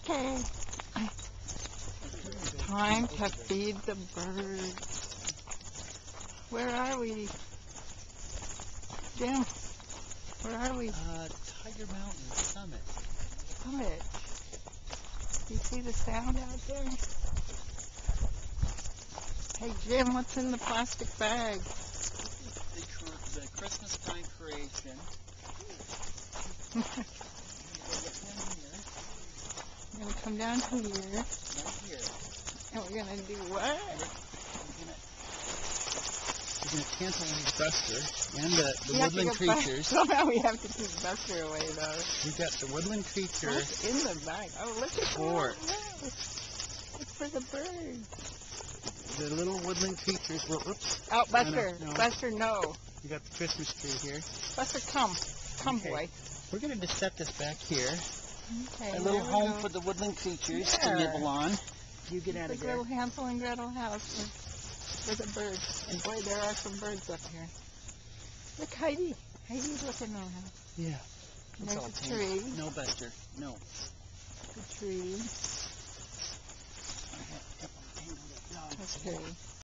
Okay. Time to feed the birds. Where are we? Jim, where are we? Tiger Mountain Summit. Summit. You see the sound out there? Hey Jim, what's in the plastic bag? The Christmas time creation. We're going to come down to here. Right here. And we're going to do what? We're going to cancel these Buster and the woodland creatures. Somehow we have to keep Buster away though. We've got the woodland creature. What's in the bag? Oh, look at Fort. It's for the birds. The little woodland creatures. Well, oops. Oh, Buster. No. Buster, no. We got the Christmas tree here. Buster, come. Come, Okay. boy. We're going to just set this back here. Okay, A little home for the woodland creatures to nibble on. You get out of there. Little Hansel and Gretel house for the birds. And boy, there are some birds up here. Look, Heidi. Heidi's looking around. Yeah. And there's a tree. No, Buster. No. The tree. Okay.